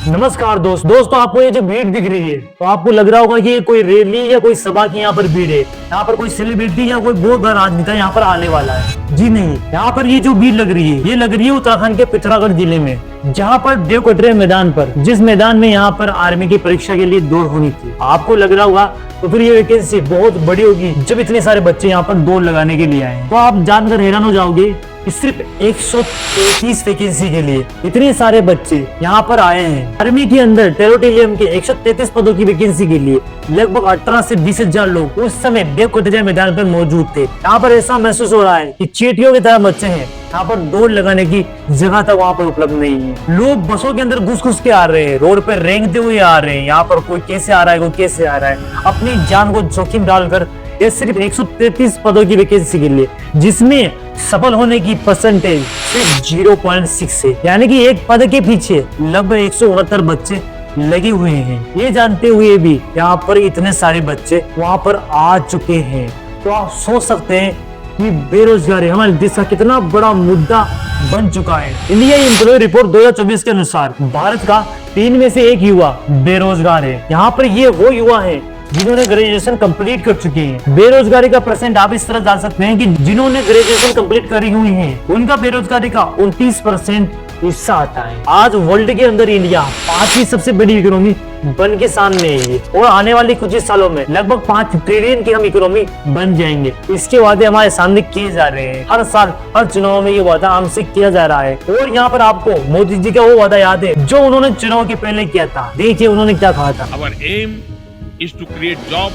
नमस्कार दोस्तों आपको ये जो भीड़ दिख रही है तो आपको लग रहा होगा कि ये कोई रैली या कोई सभा की यहाँ पर भीड़ है। यहाँ पर कोई सेलिब्रिटी या कोई बहुत बड़ा राजनेता यहाँ पर आने वाला है। जी नहीं, यहाँ पर ये जो भीड़ लग रही है ये लग रही है उत्तराखंड के पिथौरागढ़ जिले में, जहाँ पर देवकटरे मैदान पर, जिस मैदान में यहाँ पर आर्मी की परीक्षा के लिए दौड़ होनी थी। आपको लग रहा होगा तो फिर ये वैकेंसी बहुत बड़ी होगी जब इतने सारे बच्चे यहाँ पर दौड़ लगाने के लिए आए। तो आप जानकर हैरान हो जाओगे कि सिर्फ 133 वैकेंसी के लिए इतने सारे बच्चे यहाँ पर आए हैं। आर्मी के अंदर टेरोटिलियम के 133 पदों की वैकेंसी के लिए लगभग 18 से 20 हजार लोग उस समय देवकटरे मैदान पर मौजूद थे। यहाँ पर ऐसा महसूस हो रहा है कि चींटियों की तरह बच्चे हैं, यहाँ पर दौड़ लगाने की जगह तक वहाँ पर उपलब्ध नहीं है। लोग बसों के अंदर घुस के आ रहे हैं, रोड पर रेंगते हुए आ रहे हैं। यहाँ पर कोई कैसे आ रहा है, कोई कैसे आ रहा है, अपनी जान को जोखिम डालकर। ये सिर्फ 133 पदों की वैकेंसी के लिए, जिसमें सफल होने की परसेंटेज सिर्फ 0.6 है। यानी कि एक पद के पीछे लगभग 169 बच्चे लगे हुए हैं। ये जानते हुए भी यहाँ पर इतने सारे बच्चे वहाँ पर आ चुके हैं। तो आप सोच सकते हैं कि बेरोजगारी हमारे देश का कितना बड़ा मुद्दा बन चुका है। इंडिया एम्प्लॉय रिपोर्ट 2024 के अनुसार भारत का 3 में से 1 युवा बेरोजगार है। यहाँ पर ये वो युवा है जिन्होंने ग्रेजुएशन कंप्लीट कर चुके हैं। बेरोजगारी का परसेंट आप इस तरह जान सकते हैं कि जिन्होंने ग्रेजुएशन कंप्लीट करी हुई है उनका बेरोजगारी का 29% हिस्सा आता है। आज वर्ल्ड के अंदर इंडिया 5वीं सबसे बड़ी इकोनॉमी बन के सामने है और आने वाले कुछ ही सालों में लगभग 5 ट्रिलियन की हम इकोनॉमी बन जाएंगे। इसके वादे हमारे सामने किए जा रहे हैं। हर साल हर चुनाव में ये वादा हमसे किया जा रहा है। और यहाँ पर आपको मोदी जी का वो वादा याद है जो उन्होंने चुनाव के पहले किया था। देखिए उन्होंने क्या कहा था। is to create jobs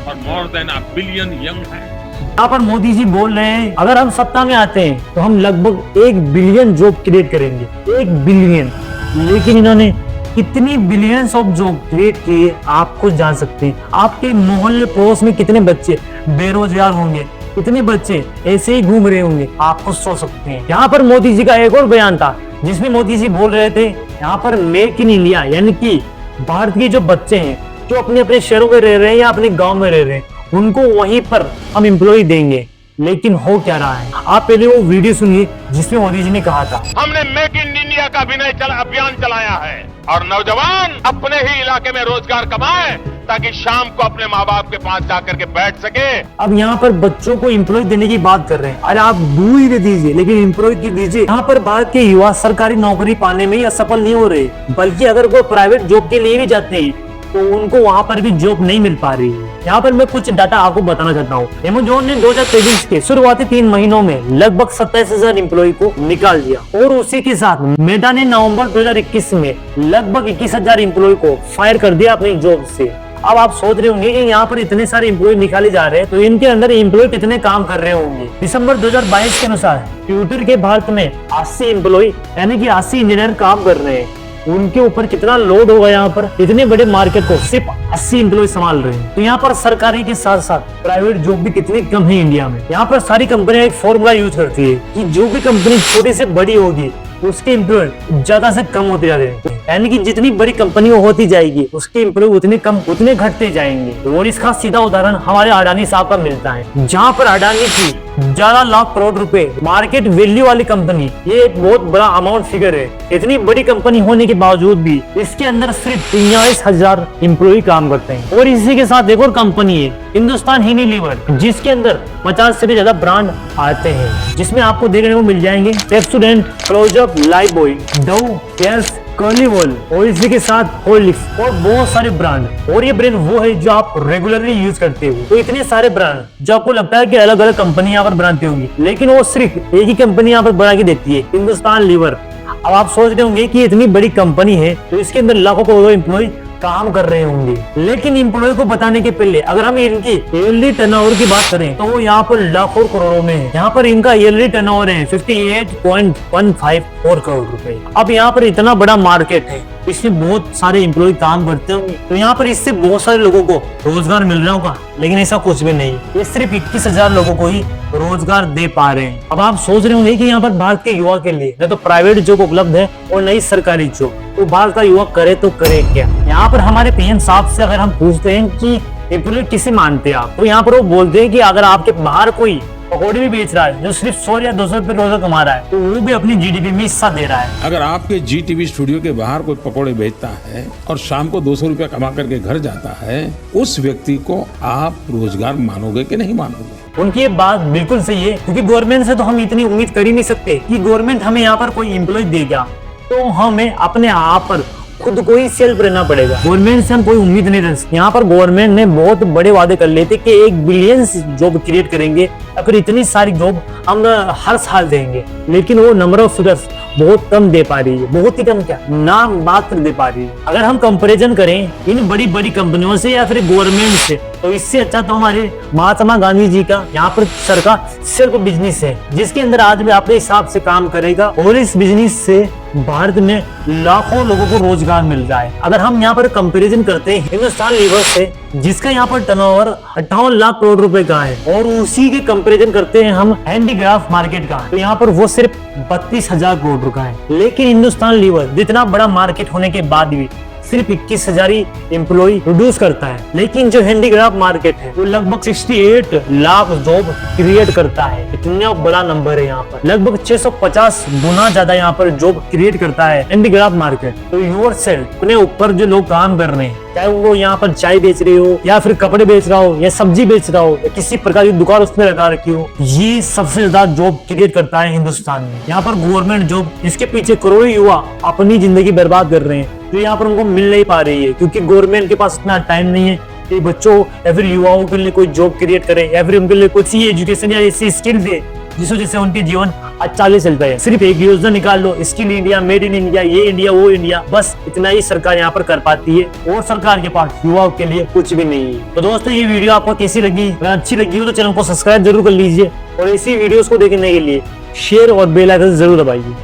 for more than 1 billion young hands. यहाँ पर मोदी जी बोल रहे हैं अगर हम सत्ता में आते हैं तो हम लगभग 1 बिलियन जॉब क्रिएट करेंगे। 1 बिलियन, लेकिन इन्होंने कितनी बिलियंस ऑफ जॉब क्रिएट किए आप खुद जान सकते हैं। आपके मोहल्ले पड़ोस में कितने बच्चे बेरोजगार होंगे, कितने बच्चे ऐसे ही घूम रहे होंगे, आप खुद सोच सकते हैं। यहाँ पर मोदी जी का एक और बयान था जिसमें मोदी जी बोल रहे थे यहाँ पर मेक इन इंडिया, यानी कि भारत के जो बच्चे हैं जो अपने अपने शहरों में रह रहे हैं या अपने गांव में रह रहे हैं उनको वहीं पर हम एम्प्लॉय देंगे। लेकिन हो क्या रहा है, आप पहले वो वीडियो सुनिए जिसमें मोदी जी ने कहा था हमने मेक इन इंडिया का अभियान चलाया है और नौजवान अपने ही इलाके में रोजगार कमाए ताकि शाम को अपने माँ बाप के पास जाकर के बैठ सके। अब यहाँ पर बच्चों को एम्प्लॉय देने की बात कर रहे हैं। अरे आप दूर ही दे दीजिए लेकिन एम्प्लॉय की दीजिए। यहाँ पर भारत के युवा सरकारी नौकरी पाने में ही असफल नहीं हो रहे, बल्कि अगर वो प्राइवेट जॉब के लिए भी जाते हैं तो उनको वहाँ पर भी जॉब नहीं मिल पा रही है। यहाँ पर मैं कुछ डाटा आपको बताना चाहता हूँ। अमेज़न ने 2023 के शुरुआती 3 महीनों में लगभग 27,000 एम्प्लॉय को निकाल दिया और उसी के साथ मेटा ने नवंबर 2021 में लगभग 21,000 एम्प्लॉय को फायर कर दिया अपनी जॉब से। अब आप सोच रहे होंगे कि यहाँ पर इतने सारे एम्प्लॉय निकाले जा रहे हैं तो इनके अंदर एम्प्लॉय कितने काम कर रहे होंगे। दिसंबर 2022 के अनुसार ट्विटर के भारत में 80 एम्प्लॉय यानी कि 80 इंजीनियर काम कर रहे हैं। उनके ऊपर कितना लोड होगा। यहाँ पर इतने बड़े मार्केट को सिर्फ 80 एम्प्लॉय संभाल रहे हैं। तो यहाँ पर सरकारी के साथ साथ प्राइवेट जॉब भी कितनी कम है इंडिया में। यहाँ पर सारी कंपनियां एक फॉर्मूला यूज करती है कि जो भी कंपनी छोटी से बड़ी होगी उसके एम्प्लॉय ज्यादा से कम होते जा रहे हैं। यानी कि जितनी बड़ी कंपनी होती जाएगी उसके एम्प्लॉय उतने घटते जाएंगे। और इसका सीधा उदाहरण हमारे अडानी साहब का मिलता है, जहाँ पर अडानी की 11 लाख करोड़ रुपए मार्केट वैल्यू वाली कंपनी, ये एक बहुत बड़ा अमाउंट फिगर है। इतनी बड़ी कंपनी होने के बावजूद भी इसके अंदर सिर्फ 43,000 एम्प्लॉय काम करते हैं। और इसी के साथ एक और कंपनी है हिंदुस्तान यूनिलीवर, जिसके अंदर 50 से भी ज्यादा ब्रांड आते हैं, जिसमें आपको देखने को मिल जाएंगे Pepsodent, Closeup, Lifebuoy, Dove, cares, कर्लीवॉल और इसी के साथ हॉर्लिक्स और बहुत सारे ब्रांड। और ये ब्रांड वो है जो आप रेगुलरली यूज करते हो। तो इतने सारे ब्रांड जो आपको लगता है कि अलग अलग कंपनी यहाँ पर बनाती होंगी, लेकिन वो सिर्फ एक ही कंपनी यहाँ पर बना के देती है, हिंदुस्तान लीवर। अब आप सोच रहे होंगे कि इतनी बड़ी कंपनी है तो इसके अंदर लाखों करोड़ों एम्प्लॉय काम कर रहे होंगे। लेकिन एम्प्लॉय को बताने के पहले अगर हम इनकी ईयरली टर्नओवर की बात करें तो वो यहाँ पर लाखों करोड़ों में है। यहाँ पर इनका ईयरली टर्नओवर है 58.154 करोड़ रुपए। अब यहाँ पर इतना बड़ा मार्केट है, इसमें बहुत सारे एम्प्लॉय काम करते होंगे, तो यहाँ पर इससे बहुत सारे लोगों को रोजगार मिल रहा होगा। लेकिन ऐसा कुछ भी नहीं, ये सिर्फ 21,000 लोगों को ही रोजगार दे पा रहे हैं। अब आप सोच रहे होंगे कि यहाँ पर भारत के युवा के लिए न तो प्राइवेट जॉब उपलब्ध है और न ही सरकारी जॉब, तो भारत का युवा करे तो करे क्या। यहाँ पर हमारे पीएम साहब से अगर हम पूछते हैं कि एम्प्लॉय किसे मानते हैं आप, तो यहाँ पर वो बोलते हैं कि अगर आपके बाहर कोई पकौड़े भी बेच रहा है, जो सिर्फ 100 या 200 रुपए रोजा कमा रहा है, तो वो भी अपनी जीडीपी में हिस्सा दे रहा है। अगर आपके जी टीवी स्टूडियो के बाहर कोई पकौड़े बेचता है और शाम को 200 रुपया कमा करके घर जाता है, उस व्यक्ति को आप रोजगार मानोगे कि नहीं मानोगे? उनकी ये बात बिल्कुल सही है, क्योंकि गवर्नमेंट से तो हम इतनी उम्मीद कर ही नहीं सकते कि गवर्नमेंट हमें यहाँ पर कोई एम्प्लॉय देगा, तो हमें अपने आप पर खुद को ही सेल्फ रहना पड़ेगा। गवर्नमेंट से हम कोई उम्मीद नहीं रख सकते। यहाँ पर गवर्नमेंट ने बहुत बड़े वादे कर लिए थे कि 1 बिलियन जॉब क्रिएट करेंगे, अगर इतनी सारी जॉब हम हर साल देंगे, लेकिन वो नंबर ऑफ फिगर्स बहुत कम दे पा रही है, बहुत ही कम, क्या नाम मात्र दे पा रही है। अगर हम कंपैरिजन करें इन बड़ी बड़ी कंपनियों से या फिर गवर्नमेंट से, तो इससे अच्छा तो हमारे महात्मा गांधी जी का यहाँ पर सरकार सिर्फ बिजनेस है, जिसके अंदर आदमी अपने हिसाब से काम करेगा और इस बिजनेस से भारत में लाखों लोगों को रोजगार मिल रहा है। अगर हम यहाँ पर कंपैरिजन करते हैं हिंदुस्तान लीवर से, जिसका यहाँ पर टर्नओवर 58 लाख करोड़ रुपए का है, और उसी के कंपैरिजन करते हैं हम हैंडीक्राफ्ट मार्केट का, तो यहाँ पर वो सिर्फ 32,000 करोड़ का है। लेकिन हिंदुस्तान लीवर जितना बड़ा मार्केट होने के बाद भी सिर्फ 21,000 ही एम्प्लॉय प्रोड्यूस करता है, लेकिन जो हैंडीक्राफ्ट मार्केट है वो लगभग 68 लाख जॉब क्रिएट करता है। इतना बड़ा नंबर है यहाँ पर, लगभग 650 गुना ज्यादा यहाँ पर जॉब क्रिएट करता है हैंडीक्राफ्ट मार्केट। तो यूर सेल्फ अपने ऊपर जो लोग काम कर रहे हैं, चाहे वो यहाँ पर चाय बेच रहे हो या फिर कपड़े बेच रहा हो या सब्जी बेच रहा हो या किसी प्रकार की दुकान उसमें लगा रखी हो, ये सबसे ज्यादा जॉब क्रिएट करता है हिंदुस्तान में। यहाँ पर गवर्नमेंट जॉब, इसके पीछे करोड़ों युवा अपनी जिंदगी बर्बाद कर रहे हैं, जो यहाँ पर उनको मिल नहीं पा रही है, क्योंकि गवर्नमेंट के पास इतना टाइम नहीं है कि बच्चों या फिर युवाओं के लिए कोई जॉब क्रिएट करे या फिर उनके लिए कुछ ही एजुकेशन या ऐसी स्किल दे जिस वजह से उनके जीवन अच्छा चलता है। सिर्फ एक योजना निकाल लो, skill India, made in India, ये इंडिया वो इंडिया, बस इतना ही सरकार यहाँ पर कर पाती है और सरकार के पास युवाओं के लिए कुछ भी नहीं है। तो दोस्तों, ये वीडियो आपको कैसी लगी? अगर अच्छी लगी हो तो चैनल को सब्सक्राइब जरूर कर लीजिए और ऐसी वीडियोस को देखने के लिए शेयर और बेल आइकन जरूर दबाइए।